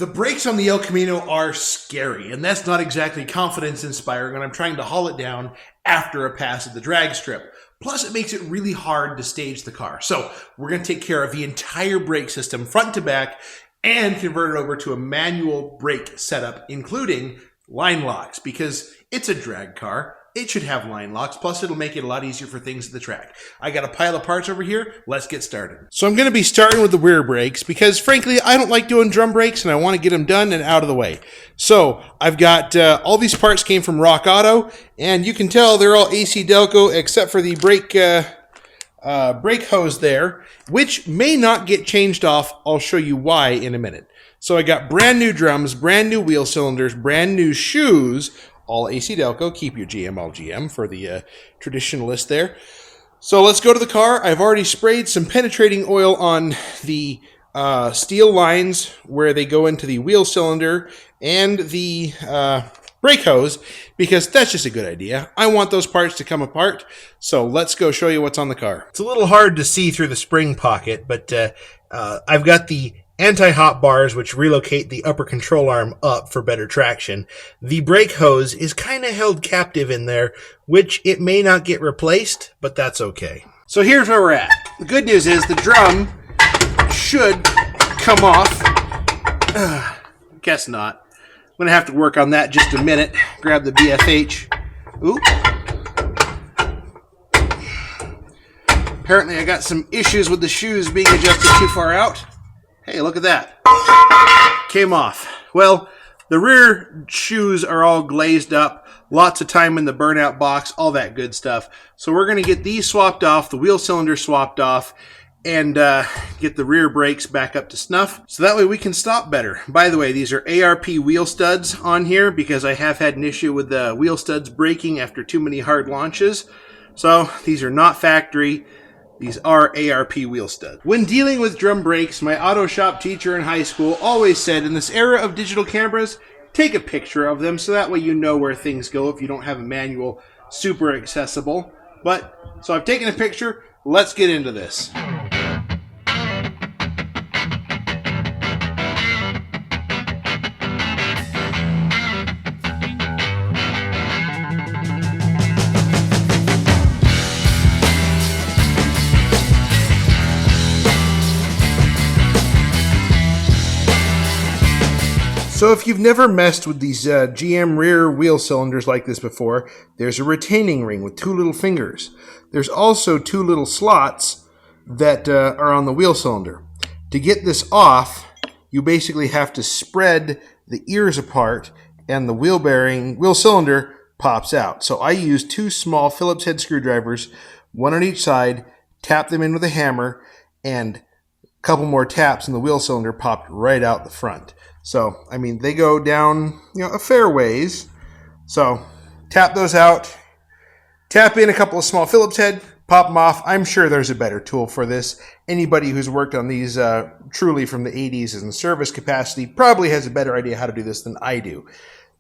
The brakes on the El Camino are scary, and that's not exactly confidence-inspiring when I'm trying to haul it down after a pass of the drag strip. Plus, it makes it really hard to stage the car. So we're going to take care of the entire brake system, front to back, and convert it over to a manual brake setup, including line locks, because it's a drag car. It should have line locks, plus it'll make it a lot easier for things at the track. I got a pile of parts over here. Let's get started. So I'm going to be starting with the rear brakes because, frankly, I don't like doing drum brakes and I want to get them done and out of the way. So I've got all these parts came from Rock Auto, and you can tell they're all AC Delco except for the brake hose there, which may not get changed off. I'll show you why in a minute. So I got brand new drums, brand new wheel cylinders, brand new shoes, all AC Delco. Keep your GM all GM for the traditionalist there. So let's go to the car. I've already sprayed some penetrating oil on the steel lines where they go into the wheel cylinder and the brake hose, because that's just a good idea. I want those parts to come apart. So let's go show you what's on the car. It's a little hard to see through the spring pocket, but I've got the anti-hot bars, which relocate the upper control arm up for better traction. The brake hose is kind of held captive in there, which it may not get replaced, but that's okay. So here's where we're at. The good news is the drum should come off. Guess not. I'm going to have to work on that just a minute. Grab the BFH. Ooh. Apparently I got some issues with the shoes being adjusted too far out. Hey, look at that. Came off. Well, the rear shoes are all glazed up. Lots of time in the burnout box, all that good stuff. So we're going to get these swapped off, the wheel cylinder swapped off, and get the rear brakes back up to snuff. So that way we can stop better. By the way, these are ARP wheel studs on here because I have had an issue with the wheel studs breaking after too many hard launches. So these are not factory. These are ARP wheel studs. When dealing with drum brakes, my auto shop teacher in high school always said, in this era of digital cameras, take a picture of them so that way you know where things go if you don't have a manual super accessible. So I've taken a picture. Let's get into this. So if you've never messed with these GM rear wheel cylinders like this before, there's a retaining ring with two little fingers. There's also two little slots that are on the wheel cylinder. To get this off, you basically have to spread the ears apart and the wheel cylinder pops out. So I use two small Phillips head screwdrivers, one on each side, tap them in with a hammer, and a couple more taps and the wheel cylinder popped right out the front. So, I mean, they go down, a fair ways. So, tap those out. Tap in a couple of small Phillips head, pop them off. I'm sure there's a better tool for this. Anybody who's worked on these truly from the 80s in service capacity probably has a better idea how to do this than I do.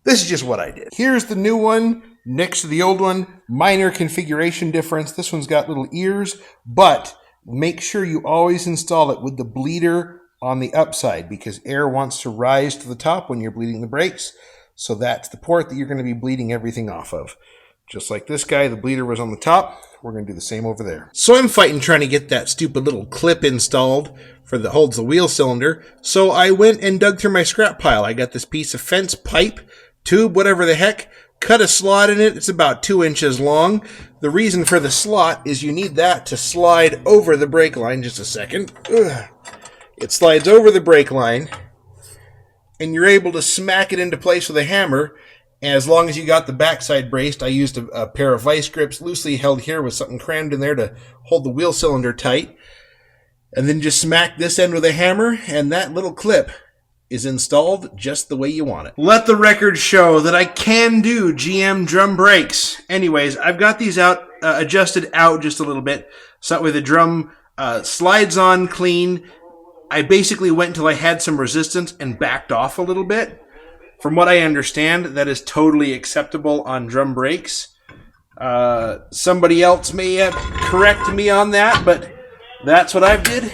This is just what I did. Here's the new one next to the old one. Minor configuration difference. This one's got little ears, but make sure you always install it with the bleeder on the upside because air wants to rise to the top when you're bleeding the brakes. So that's the port that you're going to be bleeding everything off of. Just like this guy, the bleeder was on the top. We're going to do the same over there. So I'm fighting trying to get that stupid little clip installed that holds the wheel cylinder. So I went and dug through my scrap pile. I got this piece of fence pipe, tube, whatever the heck, cut a slot in it. It's about 2 inches long. The reason for the slot is you need that to slide over the brake line. Just a second. Ugh. It slides over the brake line, and you're able to smack it into place with a hammer. And as long as you got the backside braced, I used a pair of vice grips loosely held here with something crammed in there to hold the wheel cylinder tight. And then just smack this end with a hammer, and that little clip is installed just the way you want it. Let the record show that I can do GM drum brakes. Anyways, I've got these out adjusted out just a little bit, so that way the drum slides on clean. I basically went until I had some resistance and backed off a little bit. From what I understand, that is totally acceptable on drum brakes. Somebody else may correct me on that, but that's what I did,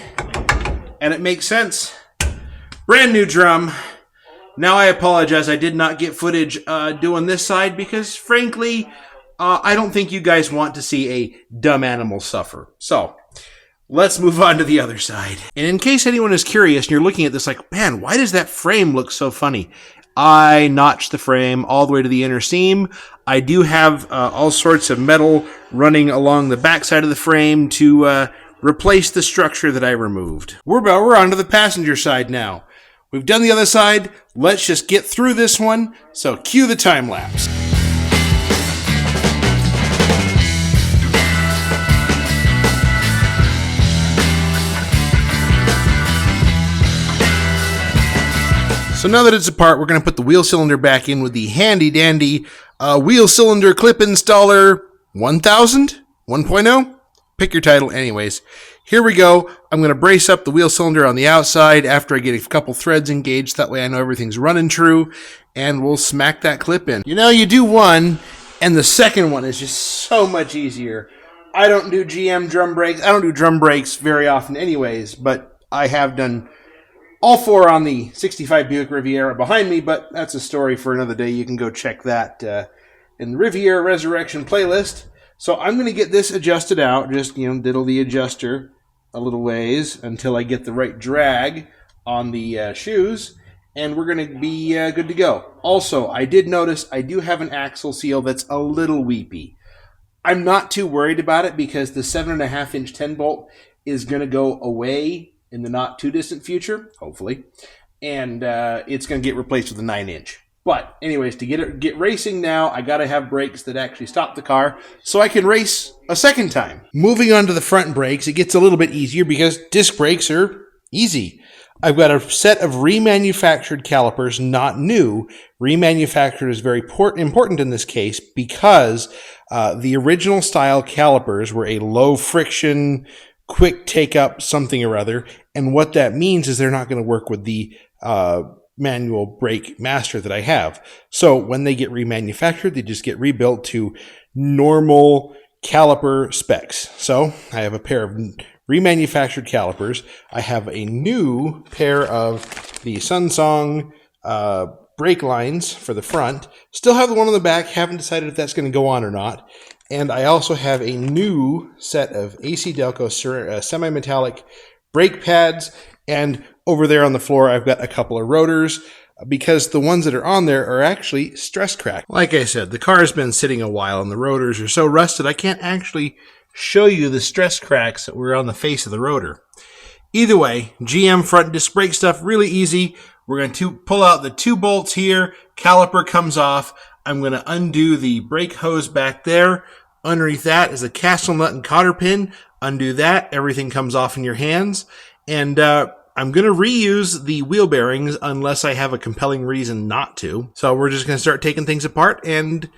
and it makes sense. Brand new drum, Now I apologize, I did not get footage doing this side because, frankly, I don't think you guys want to see a dumb animal suffer. So, let's move on to the other side. And in case anyone is curious and you're looking at this like, man, why does that frame look so funny? I notched the frame all the way to the inner seam. I do have all sorts of metal running along the backside of the frame to replace the structure that I removed. We're on to the passenger side now. We've done the other side. Let's just get through this one. So cue the time lapse. So now that it's apart, we're going to put the wheel cylinder back in with the handy dandy wheel cylinder clip installer 1000, 1.0. Pick your title anyways. Here we go. I'm going to brace up the wheel cylinder on the outside after I get a couple threads engaged. That way I know everything's running true. And we'll smack that clip in. You know, you do one, and the second one is just so much easier. I don't do GM drum brakes. I don't do drum brakes very often anyways, but I have done all four on the 65 Buick Riviera behind me, but that's a story for another day. You can go check that in the Riviera Resurrection playlist. So I'm going to get this adjusted out, just, diddle the adjuster a little ways until I get the right drag on the shoes, and we're going to be good to go. Also, I did notice I do have an axle seal that's a little weepy. I'm not too worried about it because the 7.5-inch 10-bolt is going to go away in the not too distant future, hopefully, and it's going to get replaced with a 9-inch. But anyways, to get racing now, I got to have brakes that actually stop the car so I can race a second time. Moving on to the front brakes, it gets a little bit easier because disc brakes are easy. I've got a set of remanufactured calipers, not new. Remanufactured is very important in this case because the original style calipers were a low friction, quick take up something or other. And what that means is they're not going to work with the manual brake master that I have. So when they get remanufactured, they just get rebuilt to normal caliper specs. So I have a pair of remanufactured calipers. I have a new pair of the Sunsong brake lines for the front. Still have the one on the back. Haven't decided if that's going to go on or not. And I also have a new set of AC Delco semi-metallic brake pads. And over there on the floor, I've got a couple of rotors because the ones that are on there are actually stress cracked. Like I said, the car has been sitting a while and the rotors are so rusted, I can't actually show you the stress cracks that were on the face of the rotor. Either way, GM front disc brake stuff, really easy. We're going to pull out the 2 bolts here. Caliper comes off. I'm going to undo the brake hose back there. Underneath that is a castle nut and cotter pin. Undo that. Everything comes off in your hands. And I'm going to reuse the wheel bearings unless I have a compelling reason not to. So we're just going to start taking things apart and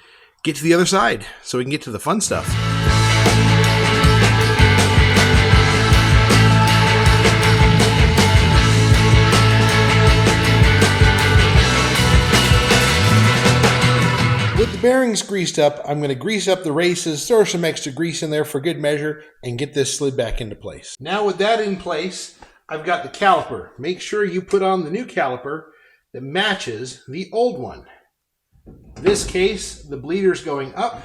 get to the other side so we can get to the fun stuff. With the bearings greased up, I'm going to grease up the races, throw some extra grease in there for good measure, and get this slid back into place. Now with that in place, I've got the caliper. Make sure you put on the new caliper that matches the old one. In this case, the bleeder's going up.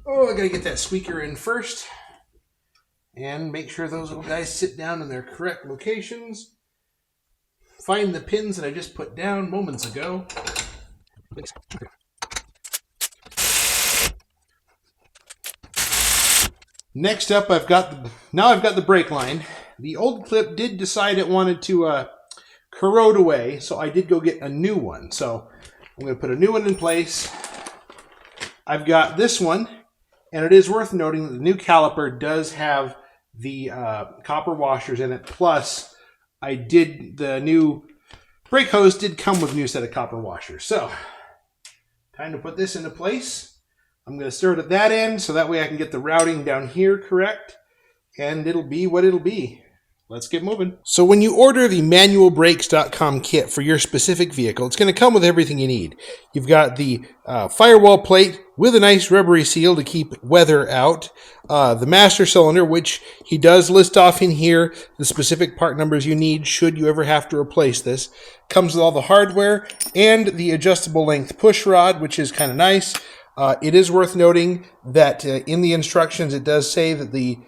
Oh, I gotta get that squeaker in first. And make sure those little guys sit down in their correct locations. Find the pins that I just put down moments ago. Next up, I've got the brake line. The old clip did decide it wanted to corrode away, so I did go get a new one. So I'm going to put a new one in place. I've got this one, and it is worth noting that the new caliper does have the copper washers in it. Plus, the new brake hose did come with a new set of copper washers. So, time to put this into place. I'm going to start at that end, so that way I can get the routing down here correct, and it'll be what it'll be. Let's get moving. So when you order the manualbrakes.com kit for your specific vehicle, it's going to come with everything you need. You've got the firewall plate with a nice rubbery seal to keep weather out. The master cylinder, which he does list off in here, the specific part numbers you need should you ever have to replace this. Comes with all the hardware and the adjustable length push rod, which is kind of nice. It is worth noting that in the instructions it does say that the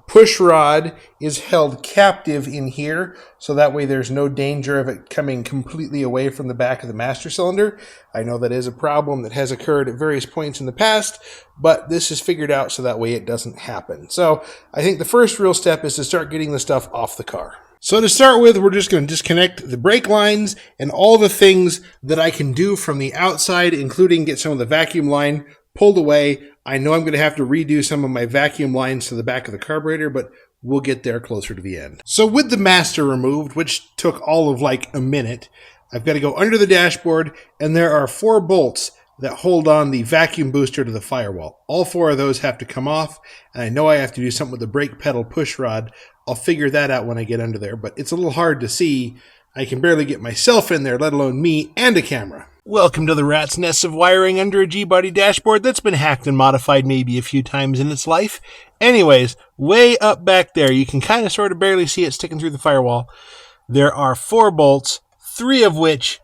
push rod is held captive in here, so that way there's no danger of it coming completely away from the back of the master cylinder. I know that is a problem that has occurred at various points in the past, but this is figured out so that way it doesn't happen. So I think the first real step is to start getting the stuff off the car. So to start with, we're just going to disconnect the brake lines and all the things that I can do from the outside, including get some of the vacuum line pulled away. I know I'm going to have to redo some of my vacuum lines to the back of the carburetor, but we'll get there closer to the end. So with the master removed, which took all of like a minute, I've got to go under the dashboard, and there are 4 bolts that hold on the vacuum booster to the firewall. All 4 of those have to come off, and I know I have to do something with the brake pedal push rod. I'll figure that out when I get under there, but it's a little hard to see. I can barely get myself in there, let alone me and a camera. Welcome to the rat's nest of wiring under a G-body dashboard that's been hacked and modified maybe a few times in its life. Anyways, way up back there, you can kind of sort of barely see it sticking through the firewall. There are 4 bolts, 3 of which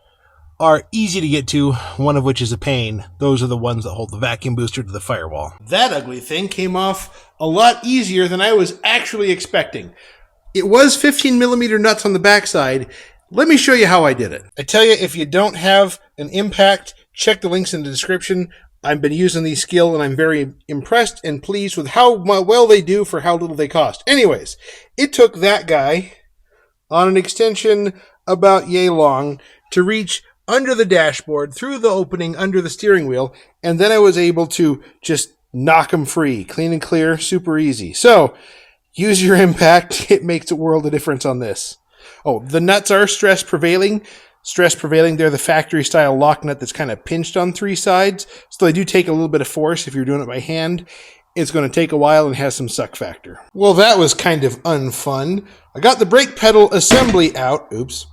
are easy to get to, 1 of which is a pain. Those are the ones that hold the vacuum booster to the firewall. That ugly thing came off a lot easier than I was actually expecting. It was 15 millimeter nuts on the backside. Let me show you how I did it. I tell you, if you don't have an impact, check the links in the description. I've been using these skill, and I'm very impressed and pleased with how well they do for how little they cost. Anyways, it took that guy on an extension about yay long to reach under the dashboard, through the opening under the steering wheel, and then I was able to just knock them free. Clean and clear, super easy. So, use your impact. It makes a world of difference on this. Oh, the nuts are stress prevailing. Stress prevailing, they're the factory style lock nut that's kind of pinched on 3 sides. So they do take a little bit of force if you're doing it by hand. It's going to take a while and has some suck factor. Well, that was kind of unfun. I got the brake pedal assembly out. Oops.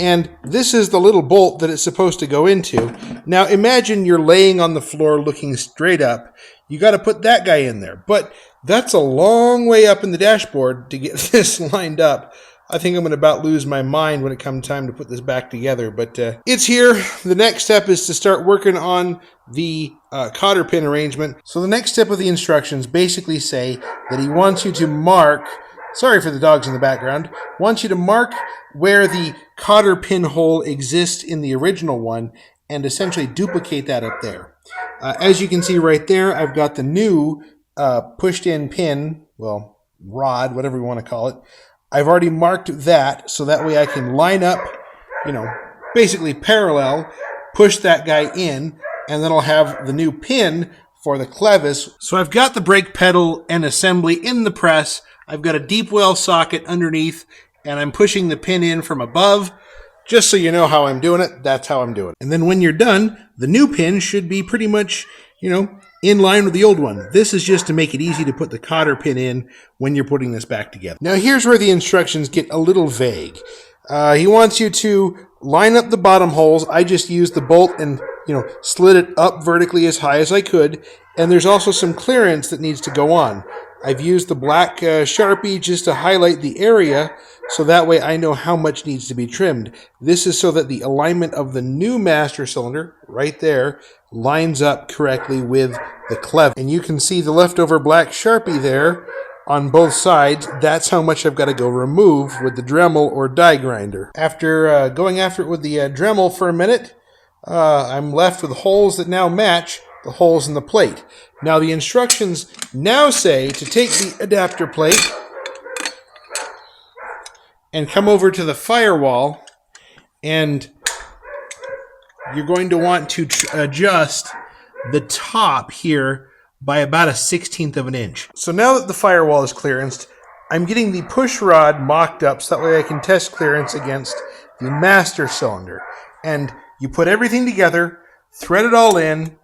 And this is the little bolt that it's supposed to go into. Now imagine you're laying on the floor looking straight up. You got to put that guy in there. But that's a long way up in the dashboard to get this lined up. I think I'm going to about lose my mind when it comes time to put this back together, but it's here. The next step is to start working on the cotter pin arrangement. So the next step of the instructions basically say that he wants you to mark, sorry for the dogs in the background, wants you to mark where the cotter pin hole exists in the original one and essentially duplicate that up there. As you can see right there, I've got the new pushed in pin, well, rod, whatever you want to call it. I've already marked that, so that way I can line up, basically parallel, push that guy in, and then I'll have the new pin for the clevis. So I've got the brake pedal and assembly in the press. I've got a deep well socket underneath, and I'm pushing the pin in from above. Just so you know how I'm doing it, that's how I'm doing it. And then when you're done, the new pin should be pretty much, in line with the old one. This is just to make it easy to put the cotter pin in when you're putting this back together. Now here's where the instructions get a little vague. He wants you to line up the bottom holes. I just used the bolt and, slid it up vertically as high as I could. And there's also some clearance that needs to go on. I've used the black Sharpie just to highlight the area, so that way I know how much needs to be trimmed. This is so that the alignment of the new master cylinder, right there, lines up correctly with the clevis. And you can see the leftover black Sharpie there on both sides. That's how much I've got to go remove with the Dremel or die grinder. After going after it with the Dremel for a minute, I'm left with holes that now match the holes in the plate. Now the instructions now say to take the adapter plate and come over to the firewall, and you're going to want to adjust the top here by about 1/16 of an inch. So now that the firewall is clearanced, I'm getting the push rod mocked up so that way I can test clearance against the master cylinder. And you put everything together, thread it all in,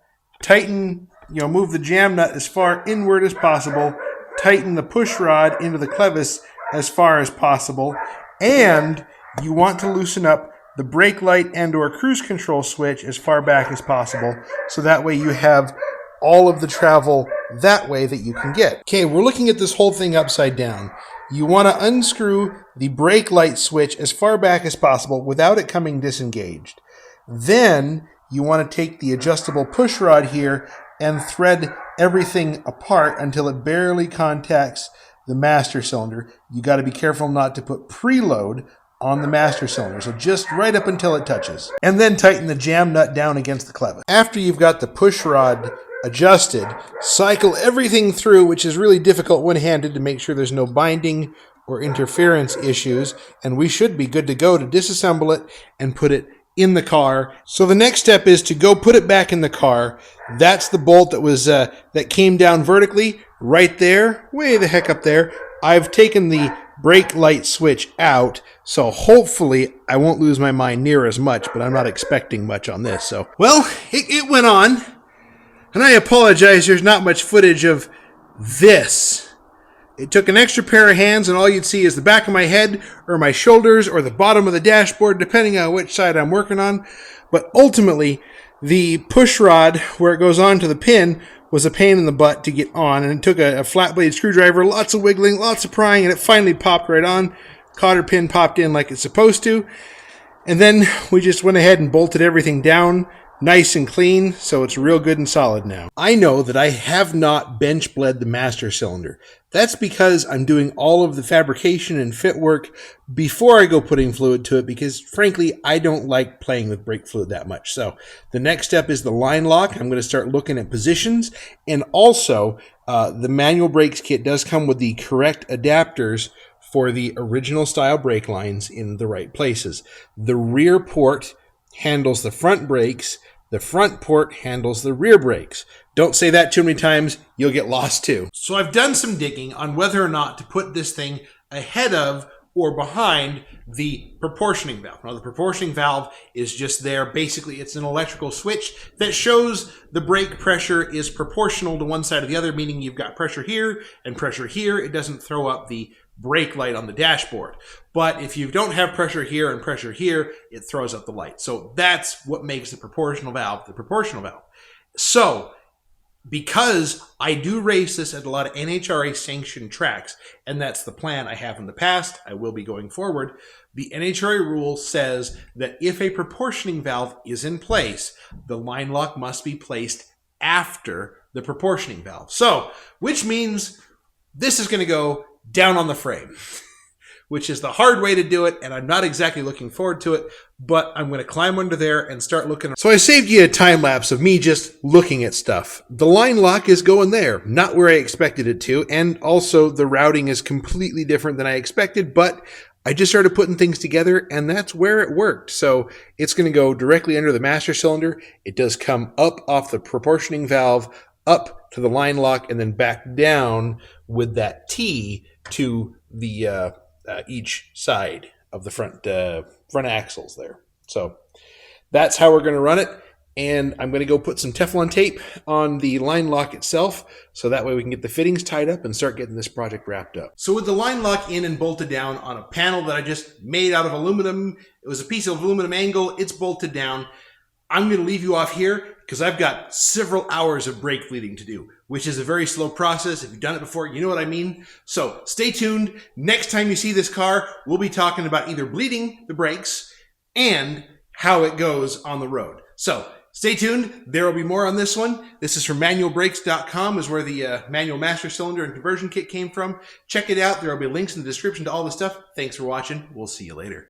tighten, move the jam nut as far inward as possible, tighten the push rod into the clevis, as far as possible, and you want to loosen up the brake light and or cruise control switch as far back as possible, so that way you have all of the travel that way that you can get. Okay, we're looking at this whole thing upside down. You want to unscrew the brake light switch as far back as possible without it coming disengaged. Then you want to take the adjustable push rod here and thread everything apart until it barely contacts the master cylinder. You got to be careful not to put preload on the master cylinder, so just right up until it touches. And then tighten the jam nut down against the clevis. After you've got the push rod adjusted, cycle everything through, which is really difficult one-handed, to make sure there's no binding or interference issues, and we should be good to go to disassemble it and put it in the car. So the next step is to go put it back in the car. That's the bolt that was that came down vertically right there, way the heck up there. I've taken the brake light switch out, so hopefully I won't lose my mind near as much, but I'm not expecting much on this. So, well, it went on, and I apologize, there's not much footage of this. It took an extra pair of hands, and all you'd see is the back of my head or my shoulders or the bottom of the dashboard, depending on which side I'm working on. But ultimately, the push rod where it goes onto the pin was a pain in the butt to get on, and it took a flat blade screwdriver, lots of wiggling, lots of prying, and it finally popped right on. Cotter pin popped in like it's supposed to. And then we just went ahead and bolted everything down nice and clean, so it's real good and solid now. I know that I have not bench bled the master cylinder. That's because I'm doing all of the fabrication and fit work before I go putting fluid to it, because frankly, I don't like playing with brake fluid that much. So the next step is the line lock. I'm going to start looking at positions, and also the manual brakes kit does come with the correct adapters for the original style brake lines in the right places. The rear port handles the front brakes. The front port handles the rear brakes. Don't say that too many times, you'll get lost too. So I've done some digging on whether or not to put this thing ahead of or behind the proportioning valve. Now, the proportioning valve is just there. Basically, it's an electrical switch that shows the brake pressure is proportional to one side or the other, meaning you've got pressure here and pressure here. It doesn't throw up the brake light on the dashboard. But if you don't have pressure here and pressure here, it throws up the light. So that's what makes the proportional valve the proportional valve. So because I do race this at a lot of NHRA sanctioned tracks, and that's the plan I have in the past, I will be going forward, the NHRA rule says that if a proportioning valve is in place, the line lock must be placed after the proportioning valve. So, which means this is going to go down on the frame, which is the hard way to do it, and I'm not exactly looking forward to it, but I'm going to climb under there and start looking. So I saved you a time lapse of me just looking at stuff. The line lock is going there, not where I expected it to, and also the routing is completely different than I expected, but I just started putting things together, and that's where it worked. So it's going to go directly under the master cylinder. It does come up off the proportioning valve, up to the line lock, and then back down with that T to the each side of the front axles there. So that's how we're going to run it. And I'm going to go put some Teflon tape on the line lock itself, so that way we can get the fittings tied up and start getting this project wrapped up. So with the line lock in and bolted down on a panel that I just made out of aluminum, it was a piece of aluminum angle, it's bolted down. I'm going to leave you off here because I've got several hours of brake bleeding to do, which is a very slow process. If you've done it before, you know what I mean. So stay tuned. Next time you see this car, we'll be talking about either bleeding the brakes and how it goes on the road. So stay tuned. There will be more on this one. This is from manualbrakes.com, is where the manual master cylinder and conversion kit came from. Check it out. There will be links in the description to all the stuff. Thanks for watching. We'll see you later.